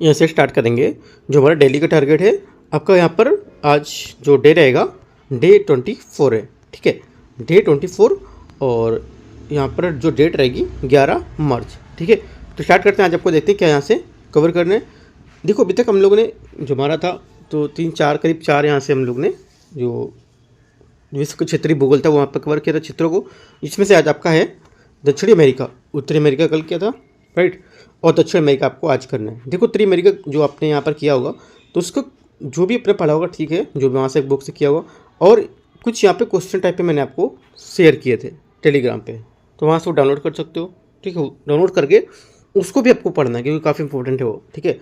यहाँ से स्टार्ट करेंगे। जो हमारा डेली का टारगेट है आपका यहाँ पर आज जो डे रहेगा डे 24 है, ठीक है, डे 24 और यहाँ पर जो डेट रहेगी 11 मार्च, ठीक है। तो स्टार्ट करते हैं। आज आपको देखते हैं क्या यहाँ से कवर करने हैं। देखो अभी तक हम लोगों ने जो मारा था तो 3-4 करीब 4 यहाँ से हम लोग ने जो विश्व का क्षेत्रीय भूगोल था वहाँ पर कवर किया था चित्रों को। इसमें से आज आपका है दक्षिणी अमेरिका, उत्तरी अमेरिका कल किया था, राइट, और दक्षिण अमेरिका आपको आज करना है। देखो उत्तरी अमेरिका जो आपने यहाँ पर किया होगा तो उसको जो भी आपने पढ़ा होगा, ठीक है, जो भी वहाँ से बुक से किया होगा, और कुछ यहाँ पे क्वेश्चन टाइप पे मैंने आपको शेयर किए थे टेलीग्राम पे, तो वहाँ से वो डाउनलोड कर सकते हो, ठीक है। डाउनलोड करके उसको भी आपको पढ़ना है क्योंकि काफ़ी इंपॉर्टेंट है वो, ठीक है।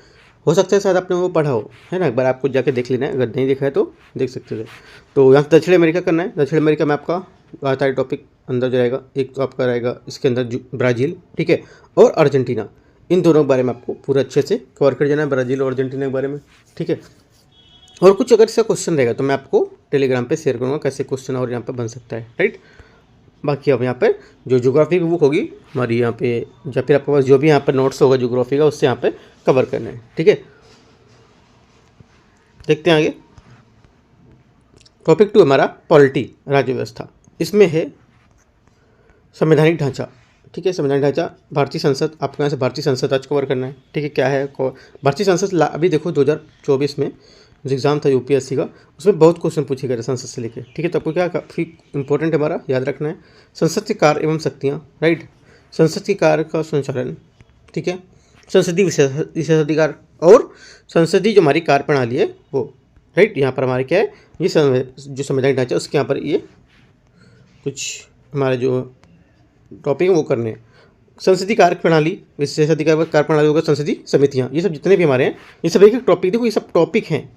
हो सकता है शायद आपने वो पढ़ा हो, है ना, एक बार आपको जाके देख लेना है, अगर नहीं देखा है तो देख सकते थे। तो यहाँ दक्षिण अमेरिका करना है। दक्षिण अमेरिका में आपका आता है टॉपिक अंदर जो रहेगा, एक तो आपका रहेगा इसके अंदर ब्राज़ील, ठीक है, और अर्जेंटीना, इन दोनों के बारे में आपको पूरा अच्छे से कवर कर जाना है, ब्राज़ील और अर्जेंटीना के बारे में, ठीक है। और कुछ अगर इसका क्वेश्चन रहेगा तो मैं आपको टेलीग्राम पे शेयर करूँगा कैसे क्वेश्चन और यहाँ पे बन सकता है, राइट। बाकी अब यहाँ पर जो ज्योग्राफी की बुक होगी हमारी यहाँ पे, या फिर आपके पास जो भी यहाँ पर नोट्स होगा ज्योग्राफी का, उससे यहाँ पे कवर करना है, ठीक है। देखते हैं आगे। टॉपिक 2 हमारा पॉलिटी, राज्य व्यवस्था। इसमें है संवैधानिक ढांचा, ठीक है। संवैधानिक ढांचा, भारतीय संसद, आपको यहाँ से भारतीय संसद आज कवर करना है, ठीक है। क्या है भारतीय संसद? अभी देखो 2024 में जो एग्ज़ाम था यूपीएससी का, उसमें बहुत क्वेश्चन पूछे गए थे संसद से लेके, ठीक है। तो आपको क्या काफ़ी इंपॉर्टेंट है हमारा याद रखना है। संसद के कार्य एवं शक्तियाँ, राइट, संसद के कार्य का संचालन, ठीक है, संसदीय विशेषाधिकार और संसदीय जो हमारी कार्य प्रणाली है वो, राइट। यहाँ पर हमारे क्या है, ये जो संवैधानिक ढांचा उसके यहाँ पर ये कुछ हमारे जो टॉपिक है वो करने हैं। संसदीय कार्य प्रणाली, विशेषाधिकार कार्य प्रणाली होगा, संसदीय समितियाँ, ये सब जितने भी हमारे हैं ये सब एक एक टॉपिक, देखो ये सब टॉपिक हैं।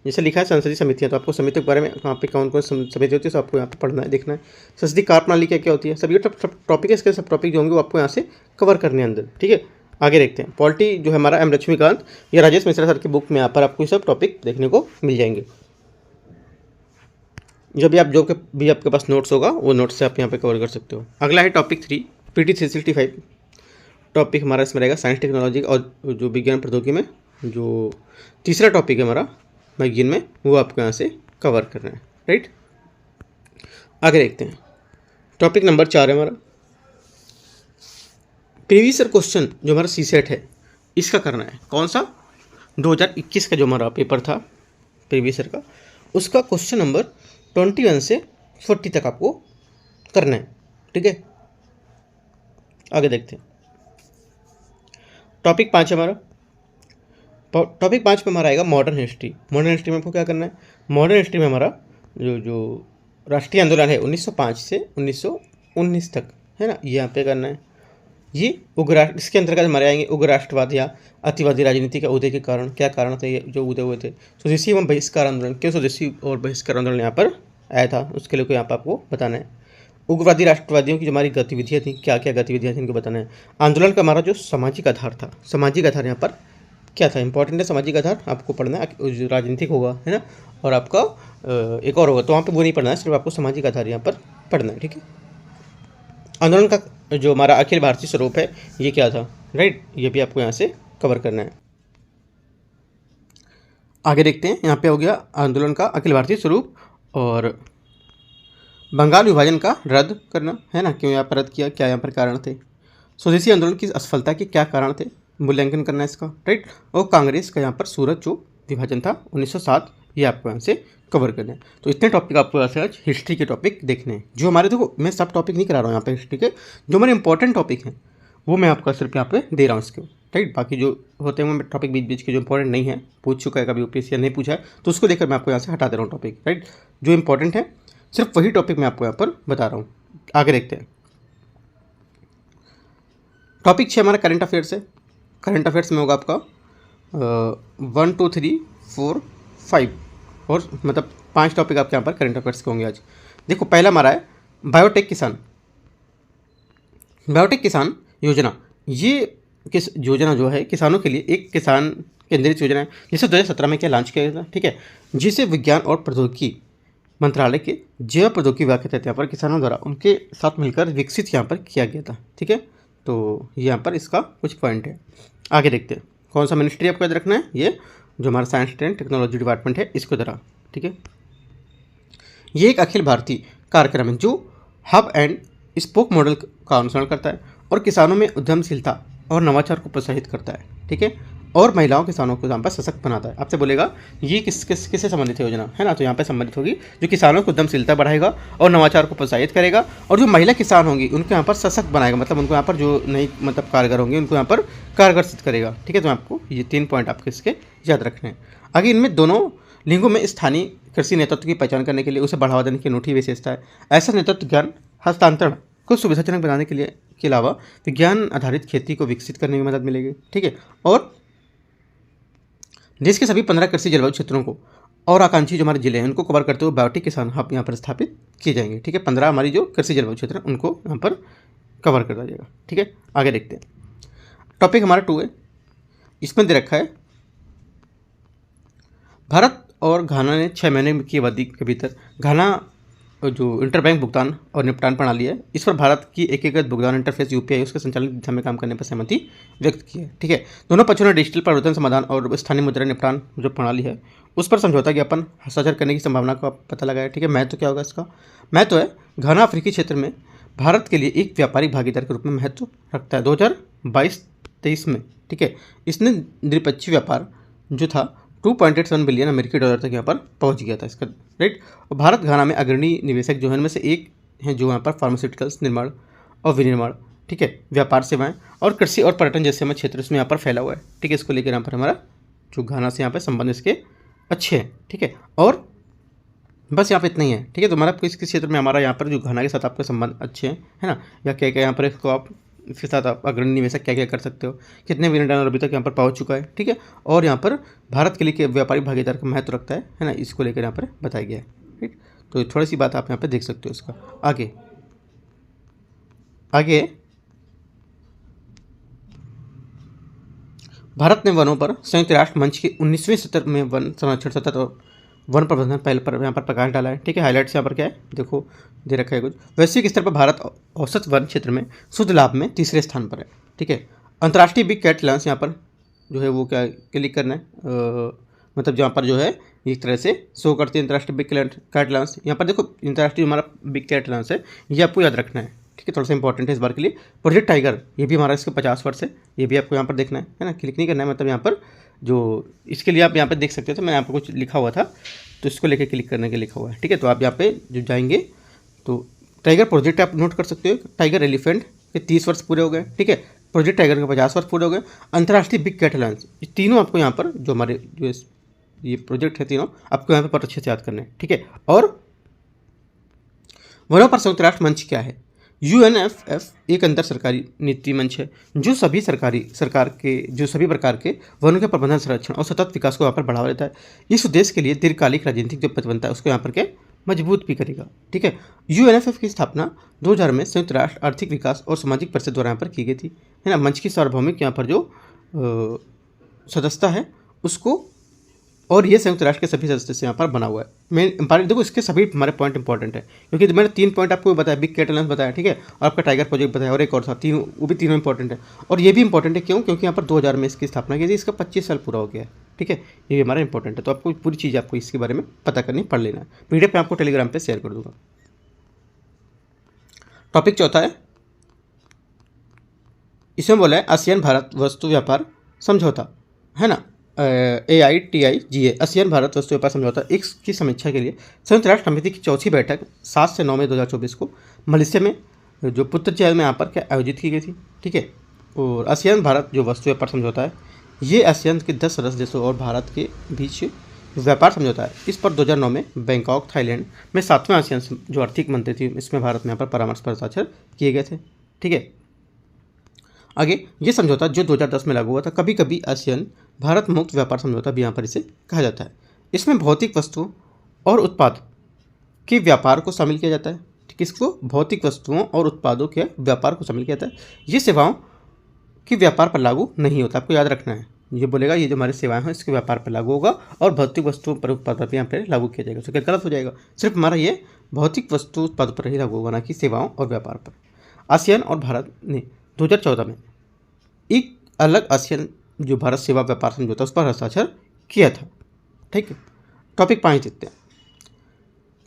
जैसे लिखा है संसदीय समितियाँ, तो आपको समितियों के बारे में कहाँ पे कौन कौन समिति होती है, सब आपको यहाँ पे पढ़ना है, देखना है। संसदीय कार्य प्रणाली क्या क्या होती है, सभी टॉपिक है, इसके सब टॉपिक जो होंगे वो आपको यहाँ से कवर करने हैं अंदर, ठीक है। आगे देखते हैं। पॉलिटी जो है हमारा एम लक्ष्मीकांत या राजेश मिश्रा सर की बुक में यहाँ पर आपको ये सब टॉपिक देखने को मिल जाएंगे। जब भी आप जो भी आपके पास नोट्स होगा वो नोट्स से आप यहाँ पे कवर कर सकते हो। अगला है टॉपिक 3 PT 365। टॉपिक हमारा इसमें रहेगा साइंस टेक्नोलॉजी और जो विज्ञान प्रौद्योगिकी में जो तीसरा टॉपिक है हमारा विज्ञान में, वो आपको यहाँ से कवर करना है, राइट। आगे देखते हैं। टॉपिक नंबर 4 है हमारा प्रीवियस ईयर क्वेश्चन, जो हमारा CSET है इसका करना है। कौन सा? 2021 का जो हमारा पेपर था प्रीवियस ईयर का, उसका क्वेश्चन नंबर 21 से 40 तक आपको करना है, ठीक है। आगे देखते हैं। टॉपिक 5 हमारा, टॉपिक 5 में हमारा आएगा मॉडर्न हिस्ट्री। मॉडर्न हिस्ट्री में आपको क्या करना है? मॉडर्न हिस्ट्री में हमारा जो राष्ट्रीय आंदोलन है 1905 से 1919 तक, है ना, ये यहाँ पे करना है। ये इसके अंतर्गत हमारे आएंगे उग्र राष्ट्रवाद या अतिवादी राजनीति का उदय के कारण, क्या कारण थे जो उदय हुए थे। स्वदेशी एवं बहिष्कार आंदोलन, क्यों स्वदेशी और बहिष्कार आंदोलन यहाँ पर आया था, उसके लिए यहाँ पर आपको बताना है। उग्रवादी राष्ट्रवादियों की जो हमारी गतिविधियाँ थी, क्या क्या गतिविधियाँ थी इनको बताना है। आंदोलन का हमारा जो सामाजिक आधार था, सामाजिक आधार यहाँ पर क्या था, इंपॉर्टेंट है सामाजिक आधार, आपको पढ़ना है। राजनीतिक होगा, है ना, और आपका एक और होगा, तो वहाँ पे वो नहीं पढ़ना है, सिर्फ आपको सामाजिक आधार यहाँ पर पढ़ना है, ठीक है। आंदोलन का जो हमारा अखिल भारतीय स्वरूप है ये क्या था, राइट, ये भी आपको यहाँ से कवर करना है। आगे देखते हैं। यहाँ पे हो गया आंदोलन का अखिल भारतीय स्वरूप और बंगाल विभाजन का रद्द करना, है ना, क्यों यहाँ पर रद्द किया, क्या यहाँ पर कारण थे। स्वदेशी आंदोलन की असफलता के क्या कारण थे, मूल्यांकन करना है इसका, राइट। और कांग्रेस का यहाँ पर सूरत जो विभाजन था 1907, ये आपको यहाँ से कवर करना है। तो इतने टॉपिक आपको यहाँ से आज हिस्ट्री के टॉपिक देखने हैं। जो हमारे, देखो मैं सब टॉपिक नहीं करा रहा हूँ यहाँ पे हिस्ट्री के, जो हमारे इंपॉर्टेंट टॉपिक हैं वो मैं आपको सिर्फ यहाँ पे दे रहा हूँ इसके, राइट। बाकी जो होते हैं वो टॉपिक बीच बीच के जो इंपॉर्टेंट नहीं है, पूछ चुका है कभी यूपीएससी नहीं पूछा है, तो उसको देखकर मैं आपको यहाँ से हटा दे रहा हूँ टॉपिक, राइट। जो इंपॉर्टेंट है सिर्फ वही टॉपिक मैं आपको यहाँ पर बता रहा हूँ। आगे देखते हैं। टॉपिक 6 हमारा करंट अफेयर्स है। करंट अफेयर्स में होगा आपका 1 2 3 4 5 और मतलब 5 टॉपिक आपके यहाँ पर करंट अफेयर्स के होंगे आज। देखो पहला हमारा है बायोटेक किसान। बायोटेक किसान योजना, ये किस योजना जो है किसानों के लिए एक किसान केंद्रित योजना है, जिसे 2017 में क्या लॉन्च किया गया था, ठीक है। जिसे विज्ञान और प्रौद्योगिकी मंत्रालय के जैव प्रौद्योगिकी विभाग के तहत यहाँ पर किसानों द्वारा उनके साथ मिलकर विकसित यहाँ पर किया गया था, ठीक है। तो यहाँ पर इसका कुछ पॉइंट है। आगे देखते हैं। कौन सा मिनिस्ट्री आपको याद रखना है, ये जो हमारा साइंस एंड टेक्नोलॉजी डिपार्टमेंट है इसको द्वारा, ठीक है। ये एक अखिल भारतीय कार्यक्रम है जो हब एंड स्पोक मॉडल का अनुसरण करता है और किसानों में उद्यमशीलता और नवाचार को प्रोत्साहित करता है, ठीक है, और महिलाओं किसानों को यहाँ पर सशक्त बनाता है। आपसे बोलेगा ये किससे संबंधित है योजना, है ना, तो यहाँ पे संबंधित होगी जो किसानों को उद्यमशीलता बढ़ाएगा और नवाचार को प्रोत्साहित करेगा, और जो महिला किसान होंगी उनको यहाँ पर सशक्त बनाएगा, मतलब उनको यहाँ पर जो नई मतलब कारगर होंगे उनको यहाँ पर कारगर सिद्ध करेगा, ठीक है। तो आपको ये 3 पॉइंट आपके इसके याद रखने हैं। आगे इनमें दोनों लिंगों में स्थानीय कृषि नेतृत्व की पहचान करने के लिए उसे बढ़ावा देने की अनूठी विशेषता है। ऐसा नेतृत्व ज्ञान हस्तांतरण को सुविधाजनक बनाने के अलावा विज्ञान आधारित खेती को विकसित करने में मदद मिलेगी, ठीक है, और देश के सभी 15 कृषि जलवायु क्षेत्रों को और आकांक्षी जो हमारे जिले हैं उनको कवर करते हुए बायोटिक किसान हब यहाँ पर स्थापित किए जाएंगे, ठीक है। 15 हमारी जो कृषि जलवायु क्षेत्र है उनको यहाँ पर कवर कर दिया जाएगा, ठीक है। आगे देखते हैं, टॉपिक हमारा 2 है, इसमें दे रखा है भारत और घाना ने 6 महीने की अवधि के भीतर घाना जो इंटरबैंक भुगतान और निपटान प्रणाली है इस पर भारत की एकीकृत भुगतान इंटरफेस यूपीआई उसके संचालन की दिशा में काम करने पर सहमति व्यक्त की है, ठीक है। दोनों पक्षों ने डिजिटल परिवर्तन समाधान और स्थानीय मुद्रा निपटान जो प्रणाली है उस पर समझौता ज्ञापन हस्ताक्षर करने की संभावना का पता लगाया, ठीक है। महत्व क्या होगा इसका, महत्व है घाना अफ्रीकी क्षेत्र में भारत के लिए एक व्यापारिक भागीदार के रूप में महत्व रखता है 2022-23 में, ठीक है। इसने द्विपक्षीय व्यापार जो था 2.87 बिलियन अमेरिकी डॉलर तक यहाँ पर पहुँच गया था इसका, राइट। और भारत घाना में अग्रणी निवेशक जो है उनमें से एक है जो यहाँ पर फार्मास्यूटिकल्स निर्माण और विनिर्माण, ठीक है, व्यापार सेवाएं और कृषि और पर्यटन जैसे हमारे क्षेत्र इसमें यहाँ पर फैला हुआ है, ठीक है। इसको लेकर यहाँ पर हमारा जो घाना से यहाँ पर संबंध इसके अच्छे हैं, ठीक है। और बस यहाँ पे इतना ही है, ठीक है। तो हमारा किस क्षेत्र में हमारा यहाँ पर जो घाना के साथ आपके संबंध अच्छे हैं, है ना, या क्या क्या यहाँ पर इसको आप इसके साथ आप अग्रणी निवेशक क्या क्या कर सकते हो, कितने बिलियन डॉलर अभी तक यहाँ पर पहुँच चुका है, ठीक है। और यहाँ पर भारत के लिए व्यापारिक भागीदार का महत्व रखता है ना, इसको लेकर यहाँ पर बताया गया है, ठीक। तो थोड़ी सी बात आप यहाँ पर देख सकते हो इसका। आगे भारत ने वनों पर संयुक्त राष्ट्र मंच के 19वें सत्र में वन संरक्षण सतत और वन प्रबंधन पहल पर यहाँ पर प्रकाश डाला है, ठीक है। हाईलाइट्स यहाँ पर क्या है देखो दे रखा है कुछ। वैश्विक स्तर पर भारत औसत वन क्षेत्र में शुद्ध लाभ में 3रे स्थान पर है, ठीक है। अंतर्राष्ट्रीय बिग कैट लॉन्च यहाँ पर जो है वो क्या क्लिक करना है, मतलब जहाँ पर जो है एक तरह से शो करती है अंतर्राष्ट्रीय बिग कैट लॉन्च। यहाँ पर देखो अंतर्राष्ट्रीय हमारा बिग कैट लॉन्च है, ये आपको याद रखना है, ठीक है, थोड़ा सा इंपॉर्टेंट है इस बार के लिए। प्रोजेक्ट टाइगर ये भी हमारा इसके 50 वर्ष है, ये भी आपको यहाँ पर देखना है ना, क्लिक नहीं करना है, मतलब यहाँ पर जो इसके लिए आप यहाँ पे देख सकते हो, तो मैं यहाँ पर कुछ लिखा हुआ था तो इसको लेके क्लिक करने के लिखा हुआ है, ठीक है। तो आप यहाँ पे जो जाएंगे तो टाइगर प्रोजेक्ट आप नोट कर सकते हो। टाइगर एलिफेंट के 30 वर्ष पूरे हो गए, ठीक है। प्रोजेक्ट टाइगर के 50 वर्ष पूरे हो गए। अंतर्राष्ट्रीय बिग कैट लॉन्च, ये तीनों आपको यहाँ पर जो हमारे जो ये प्रोजेक्ट है तीनों आपको यहाँ पर अच्छे से याद करने हैं, ठीक है। और वनों पर संयुक्त राष्ट्र मंच क्या है, UNFF एक अंतर सरकारी नीति मंच है जो सभी सरकार के वनों के प्रबंधन, संरक्षण और सतत विकास को यहाँ पर बढ़ावा देता है। इस उद्देश्य के लिए दीर्घकालिक राजनीतिक जो प्रतिबद्धता है उसको यहाँ पर क्या मजबूत भी करेगा, ठीक है। UNFF की स्थापना 2000 में संयुक्त राष्ट्र आर्थिक विकास और सामाजिक परिषद द्वारा यहाँ पर की गई थी, है ना। मंच की सार्वभौमिक यहाँ पर जो सदस्यता है उसको, और ये संयुक्त राष्ट्र के सभी सदस्य से यहाँ पर बना हुआ है। मेन इंपॉर्टेंट देखो इसके सभी हमारे पॉइंट इंपॉर्टेंट है क्योंकि मैंने 3 पॉइंट आपको बताया, बिग कैट लॉन्च बताया, ठीक है, और आपका टाइगर प्रोजेक्ट बताया और एक और था, तीनों वो भी तीनों इंपॉर्टेंट है। और ये भी इंपॉर्टेंट है क्यों, क्योंकि यहाँ पर 2000 में इसकी स्थापना की थी, इसका 25 साल पूरा हो गया है, ठीक है। ये भी हमारा इंपॉर्टेंट है, तो आपको पूरी चीज़ आपको इसके बारे में पता करनी पढ़ लेना है। PDF मैं आपको टेलीग्राम पर शेयर कर दूँगा। टॉपिक 4 है, इसमें बोला है आसियान भारत वस्तु व्यापार समझौता, है ना, AITIGA आसियान भारत वस्तु व्यापार समझौता की समीक्षा के लिए संयुक्त राष्ट्र समिति की 4थी बैठक 7 से 9 मई 2024 को मलेशिया में जो पुत्रजैल में यहाँ पर क्या आयोजित की गई थी, ठीक है। और आसियान भारत जो वस्तु व्यापार समझौता है ये आसियान के 10 सदस्य देशों और भारत के बीच व्यापार समझौता है। इस पर 2009 में बैंकॉक थाईलैंड में 7वें आसियान जो आर्थिक मंत्री थी इसमें भारत में यहाँ पर परामर्श पर हस्ताक्षर किए गए थे, ठीक है। आगे ये समझौता जो 2010 में लागू हुआ था, कभी कभी आसियान भारत मुक्त व्यापार समझौता भी यहाँ पर इसे कहा जाता है। इसमें भौतिक वस्तुओं और उत्पाद के व्यापार को शामिल किया जाता है, किसको, भौतिक वस्तुओं और उत्पादों के व्यापार को शामिल किया जाता है। ये सेवाओं के व्यापार पर लागू नहीं होता, आपको याद रखना है। ये बोलेगा ये जो हमारी सेवाएं हैं इसके व्यापार पर लागू होगा और भौतिक वस्तुओं पर उत्पाद पर यहाँ पर लागू किया जाएगा, तो क्या गलत हो जाएगा। सिर्फ हमारा ये भौतिक वस्तु उत्पाद पर ही लागू होगा, ना कि सेवाओं और व्यापार पर। आसियान और भारत ने 2014 में एक अलग आसियान जो भारत सेवा व्यापार समझौता उस पर हस्ताक्षर किया था। ठीक है, टॉपिक 5 देखते हैं।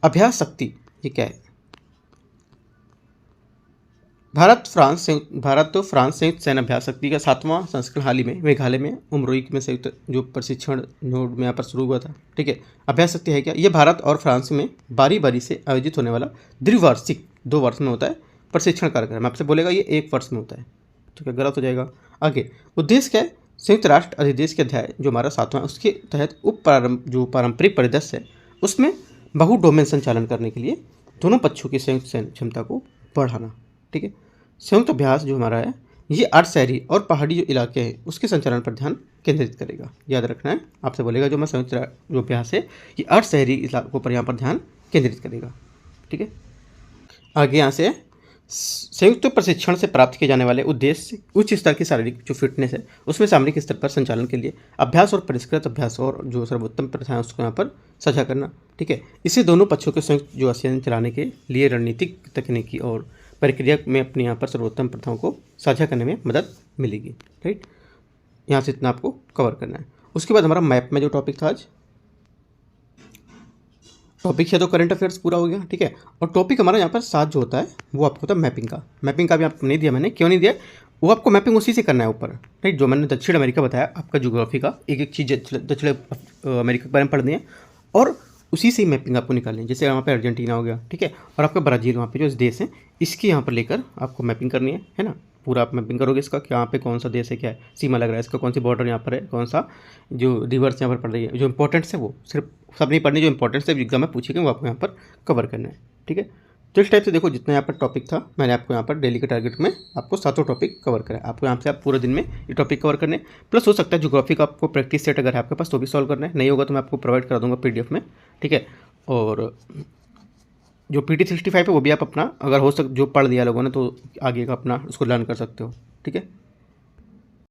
अभ्यास शक्ति ये क्या है? भारत तो फ्रांस संयुक्त सैन्य अभ्यास शक्ति का 7वां संस्करण हाल ही में मेघालय में उमरोई में संयुक्त जो प्रशिक्षण नोड में यहाँ पर शुरू हुआ था। ठीक है, अभ्यास शक्ति है क्या? ये भारत और फ्रांस में बारी बारी से आयोजित होने वाला द्विवार्षिक 2 वर्ष में होता है प्रशिक्षण कार्यक्रम। आपसे बोलेगा ये 1 वर्ष में होता है, तो क्या गलत हो जाएगा? आगे उद्देश्य क्या है? संयुक्त राष्ट्र अधिदेश के अध्याय जो हमारा 7वां उसके तहत जो पारंपरिक परिदृश्य है उसमें बहु डोमेन संचालन करने के लिए दोनों पक्षों की संयुक्त सैन्य क्षमता को बढ़ाना। ठीक है, संयुक्त अभ्यास जो हमारा है ये अर्ध शहरी और पहाड़ी जो इलाके हैं उसके संचालन पर ध्यान केंद्रित करेगा। याद रखना है, आपसे बोलेगा जो मैं संयुक्त जो अभ्यास है ये अर्ध शहरी इलाकों पर यहाँ पर ध्यान केंद्रित करेगा। ठीक है, आगे यहाँ से संयुक्त प्रशिक्षण से प्राप्त किए जाने वाले उद्देश्य उच्च स्तर की शारीरिक जो फिटनेस है उसमें सामरिक स्तर पर संचालन के लिए अभ्यास और परिष्कृत अभ्यास और जो सर्वोत्तम प्रथाएं उसको यहाँ पर साझा करना। ठीक है, इससे दोनों पक्षों के संयुक्त जो अध्ययन चलाने के लिए रणनीतिक तकनीकी और प्रक्रिया में अपने यहाँ पर सर्वोत्तम प्रथाओं को साझा करने में मदद मिलेगी। राइट, यहाँ से इतना आपको कवर करना है। उसके बाद हमारा मैप में जो टॉपिक था आज टॉपिक है तो करंट अफेयर्स पूरा हो गया। ठीक है, और टॉपिक हमारा यहाँ पर 7 जो होता है वो आपको होता है मैपिंग का। मैपिंग का भी आपको नहीं दिया मैंने, क्यों नहीं दिया? वो आपको मैपिंग उसी से करना है ऊपर। राइट, जो मैंने दक्षिण अमेरिका बताया आपका ज्योग्राफी का एक एक चीज़ दक्षिण अमेरिका के बारे में पढ़नी है और उसी से ही मैपिंग आपको निकालनी है। जैसे यहाँ पे अर्जेंटीना हो गया, ठीक है, और आपका ब्राज़ील वहाँ पे जो देश है इसकी यहाँ पर लेकर आपको मैपिंग करनी है ना। पूरा आप मैपिंग करोगे इसका कि यहाँ पे कौन सा देश है, क्या है सीमा लग रहा है, इसका कौन सी बॉर्डर यहाँ पर है, कौन सा जो रिवर्स यहाँ पर पड़ रही है, जो इंपॉर्टेंट्स है वो सिर्फ सब नहीं पढ़नी, जो इंपॉर्टेंट्स है एग्जाम में पूछेंगे वो आपको यहाँ पर कवर करना है। ठीक है, तो इस टाइप से देखो जितना यहाँ पर टॉपिक था मैंने आपको यहाँ पर डेली के टारगेट में आपको 7 टॉपिक कवर करा। आपको यहाँ से आप पूरे दिन में ये टॉपिक कवर करने, प्लस हो सकता है ज्योग्राफी का आपको प्रैक्टिस सेट अगर है आपके पास तो भी सॉल्व करना है, नहीं होगा तो मैं आपको प्रोवाइड करा दूँगा PDF में। ठीक है, और जो PT65 है वो भी आप अपना अगर हो जो पढ़ लिया लोगों ने तो आगे का अपना उसको लर्न कर सकते हो। ठीक है।